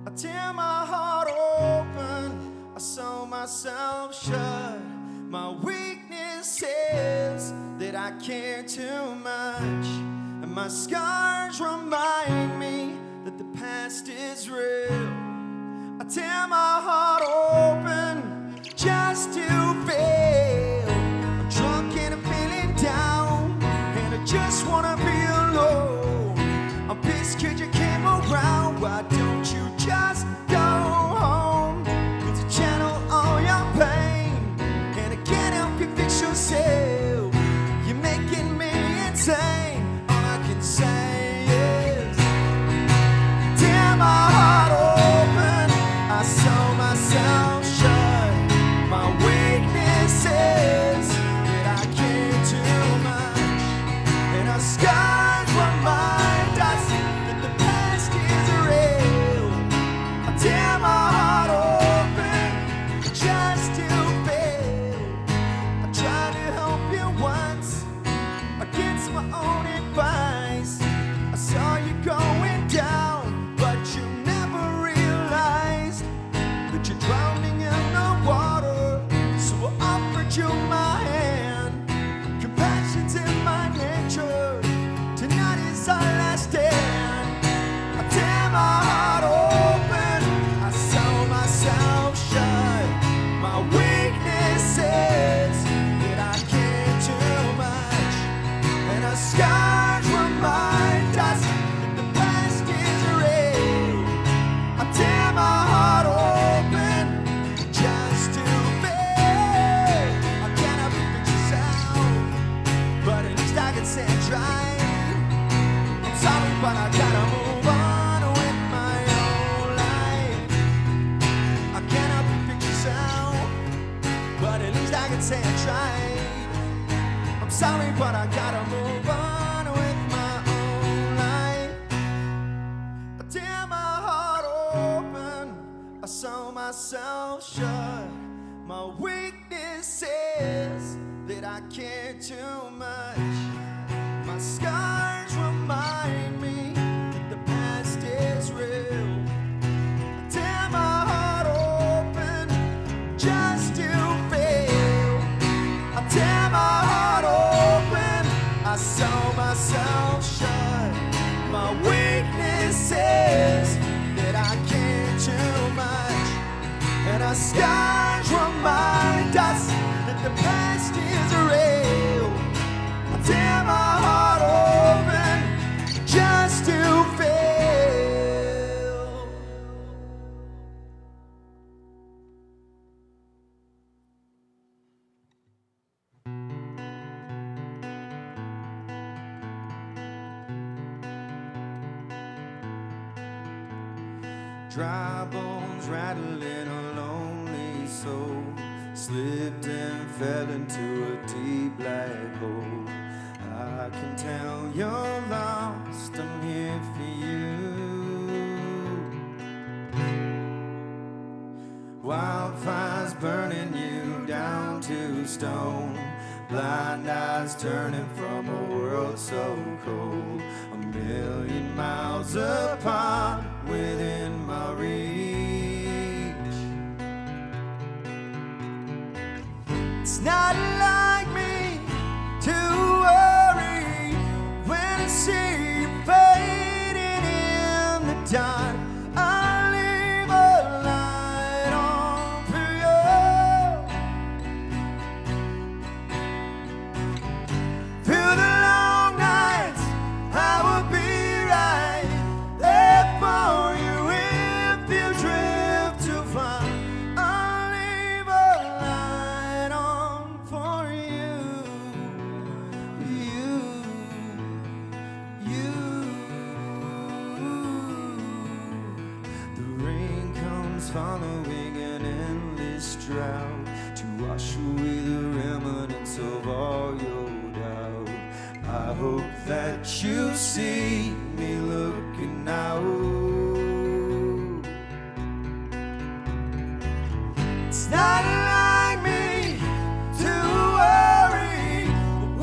I tear my heart open, I sew myself shut. My weakness is that I care too much, and my scars remind me that the past is real. I tear my heart open just to fail. I'm drunk and I'm feeling down, and I just wanna be alone. I'm pissed 'cause you came around. Why don't you just go home? It's a channel all your pain, and I can't help you fix yourself. You're making me insane. All I can say is tear my heart open, I sew myself shut. My weakness is that I care too much, and our scars remind us that the past is real. I tear my heart open just to fail. I tried to help you once against my own advice. I saw you going down, but you never realized that you're drowning in the water. So I offered you my hand. Compassion's in my nature. Tonight is our last stand. I tear my heart open, I sew myself shut. My weakness is that I care too much, and our scars remind us that the past is real. I tear my heart open just to fail. I cannot be fixed out, but at least I can say I tried. I'm sorry, but I gotta move on with my own life. I cannot be fixed out, but at least I can say I tried. I'm sorry, but I gotta move on with my own life. I tear my heart open, I sew myself shut. My weakness is that I care too much. My scars remind me that the past is real. I tear my heart open just to fail. I tear my heart open, I sew myself shut. My weakness is that I care too much, and our scars remind us that the past is real. I tear my heart open just to fail. Dry bones rattling a lonely soul, slipped and fell into a deep black hole. I can tell you're lost, I'm here for you. Wildfires burning you down to stone, blind eyes turning from a world so cold. A million miles apart within my reach. It's not like me to worry when I see you fading in the dark. I'll leave a light on for you. Through the long nights, I will be right there for you if you drift too far. I'll leave a light on for you, you, you. The rain comes following an endless drought to wash away the remnants of all your doubt. I hope that you see me looking out. It's not like me to worry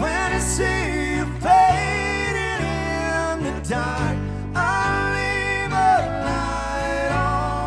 when I see you fading in the dark. I'll leave a light on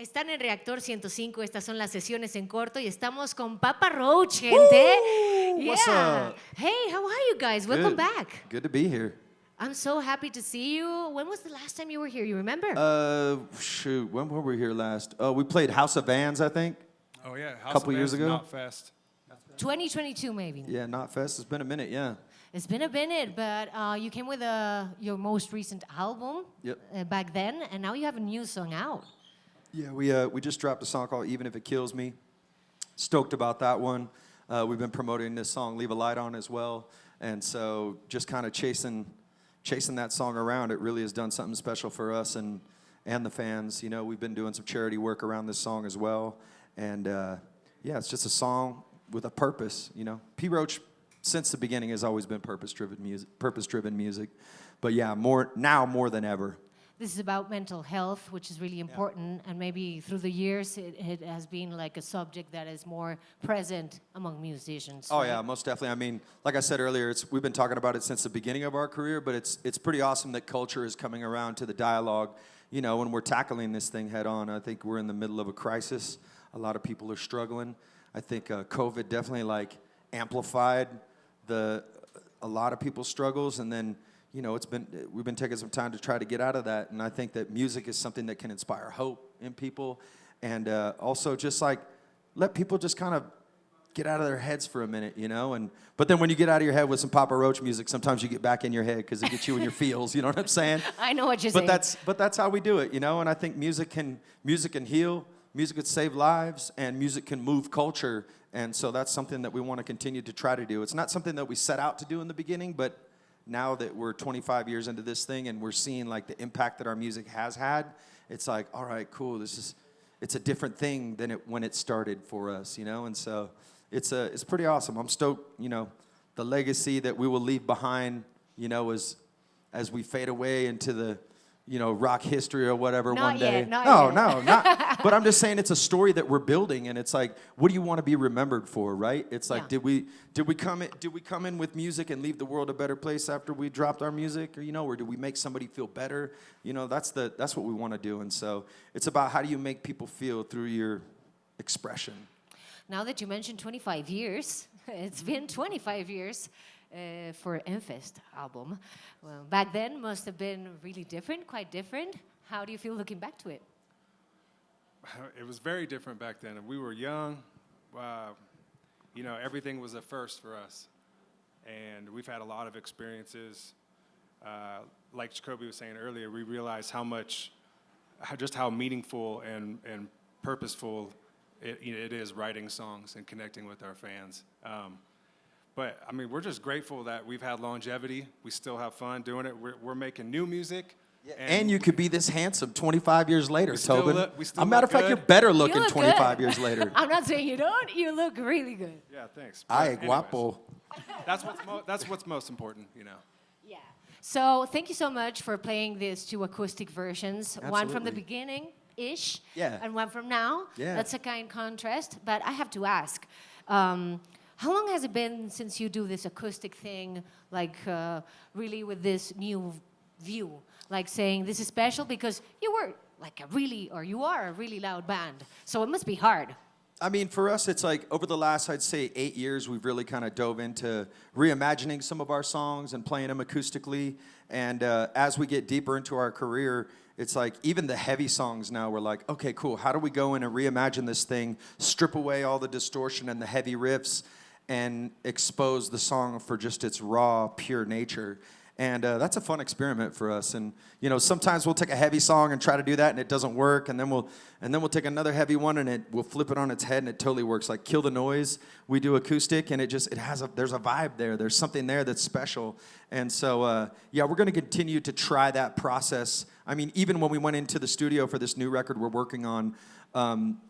Están en Reactor 105, estas son las sesiones en corto y estamos con Papa Roach, gente. Woo! What's up? Hey, how are you guys? Welcome back. Good to be here. I'm so happy to see you. When was the last time you were here? You remember? Shoot, when were we here last? We played House of Vans, I think. Oh yeah, a couple years ago. Not Fest. 2022 maybe. Yeah, Not Fest. It's been a minute, yeah. It's been a minute, but you came with your most recent album back then, and now you have a new song out. Yeah, we just dropped a song called Even If It Kills Me. Stoked about that one. We've been promoting this song, Leave a Light On, as well. And so just kind of chasing that song around, it really has done something special for us and the fans. You know, we've been doing some charity work around this song as well. And yeah, it's just a song with a purpose, you know. P. Roach, since the beginning, has always been purpose-driven music. But yeah, more than ever. This is about mental health, which is really important, and maybe through the years it has been like a subject that is more present among musicians. Oh right? yeah, most definitely. I mean, like I said earlier, we've been talking about it since the beginning of our career, but it's pretty awesome that culture is coming around to the dialogue. You know, when we're tackling this thing head on, I think we're in the middle of a crisis. A lot of people are struggling. I think COVID definitely amplified a lot of people's struggles, and then you know, we've been taking some time to try to get out of that, and I think that music is something that can inspire hope in people, and also just let people just kind of get out of their heads for a minute, you know. But then when you get out of your head with some Papa Roach music, sometimes you get back in your head because it gets you in your feels. You know what I'm saying? I know what you're saying. But that's how we do it, you know. And I think music can heal, music can save lives, and music can move culture. And so that's something that we want to continue to try to do. It's not something that we set out to do in the beginning, but now that we're 25 years into this thing and we're seeing the impact that our music has had, it's like, all right, cool, it's a different thing than when it started for us, you know? And so it's pretty awesome. I'm stoked, you know, the legacy that we will leave behind, you know, as we fade away into the, you know, rock history or whatever not one day. Yet, not no, yet. no, not. But I'm just saying it's a story that we're building, and it's like, what do you want to be remembered for, right? It's like, did we come in with music and leave the world a better place after we dropped our music, or you know, or did we make somebody feel better? You know, that's what we want to do, and so it's about how do you make people feel through your expression. Now that you mentioned 25 years, it's been 25 years. For Infest album. Well, back then must have been really different, quite different. How do you feel looking back to it? It was very different back then. We were young. You know, everything was a first for us. And we've had a lot of experiences. Like Jacoby was saying earlier, we realized just how meaningful and purposeful it is writing songs and connecting with our fans. But, I mean, we're just grateful that we've had longevity. We still have fun doing it. We're making new music. Yeah, and you could be this handsome 25 years later, Tobin. As a matter of fact, you're better looking 25 years later. I'm not saying you don't. You look really good. Yeah, thanks. Ay, guapo. That's what's most important, you know. Yeah. So thank you so much for playing these two acoustic versions. Absolutely. One from the beginning-ish, yeah, and one from now. Yeah. That's a kind contrast. But I have to ask, how long has it been since you do this acoustic thing, really with this new view? Like saying this is special because you are a really loud band. So it must be hard. I mean, for us, it's like over the last, I'd say, 8 years, we've really kind of dove into reimagining some of our songs and playing them acoustically. And as we get deeper into our career, it's like even the heavy songs now, we're like, okay, cool. How do we go in and reimagine this thing, strip away all the distortion and the heavy riffs, and expose the song for just its raw, pure nature? And that's a fun experiment for us. And you know, sometimes we'll take a heavy song and try to do that, and it doesn't work. And then we'll take another heavy one, and we'll flip it on its head, and it totally works. Like Kill the Noise, we do acoustic, and there's a vibe there. There's something there that's special. And so yeah, we're going to continue to try that process. I mean, even when we went into the studio for this new record we're working on,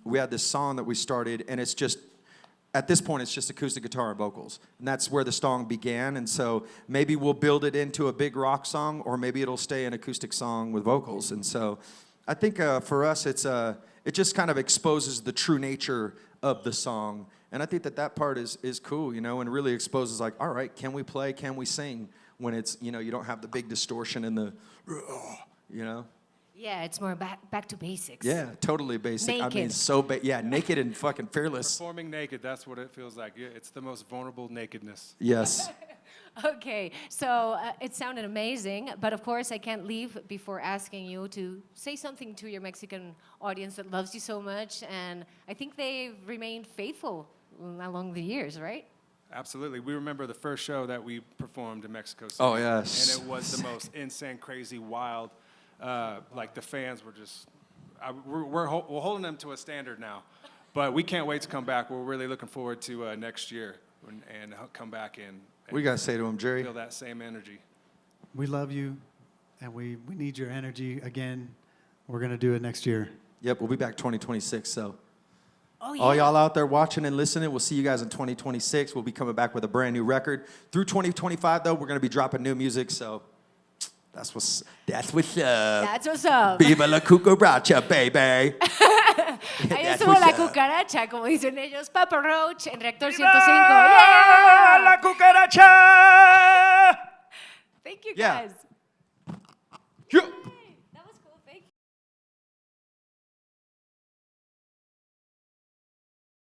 we had this song that we started, and it's just. At this point, it's just acoustic guitar and vocals. And that's where the song began. And so maybe we'll build it into a big rock song, or maybe it'll stay an acoustic song with vocals. And so I think for us, it just kind of exposes the true nature of the song. And I think that part is cool, you know, and really exposes like, all right, can we play, can we sing when it's, you know, you don't have the big distortion and the, you know? Yeah, it's more back to basics. Yeah, totally basic. I mean, Naked. yeah, naked and fucking fearless. Performing naked, that's what it feels like. Yeah, it's the most vulnerable nakedness. Yes. Okay, so it sounded amazing, but of course I can't leave before asking you to say something to your Mexican audience that loves you so much, and I think they've remained faithful along the years, right? Absolutely. We remember the first show that we performed in Mexico City. Oh, yes. And it was the most insane, crazy, wild. Like the fans were just, we're holding them to a standard now. But we can't wait to come back. We're really looking forward to next year and come back and What do you got to say to him, Jerry? feel that same energy. We love you, and we need your energy again. We're going to do it next year. Yep, we'll be back 2026, so. Oh, yeah. All y'all out there watching and listening, we'll see you guys in 2026. We'll be coming back with a brand new record. Through 2025, though, we're going to be dropping new music, so that's what's up. That's what's up. Viva la cucaracha, baby. Ahí That's estuvo what's la up. cucaracha, como dicen ellos, Papa Roach en Reactor 105. ¡Viva la cucaracha! Thank you, Yeah. guys. Yeah.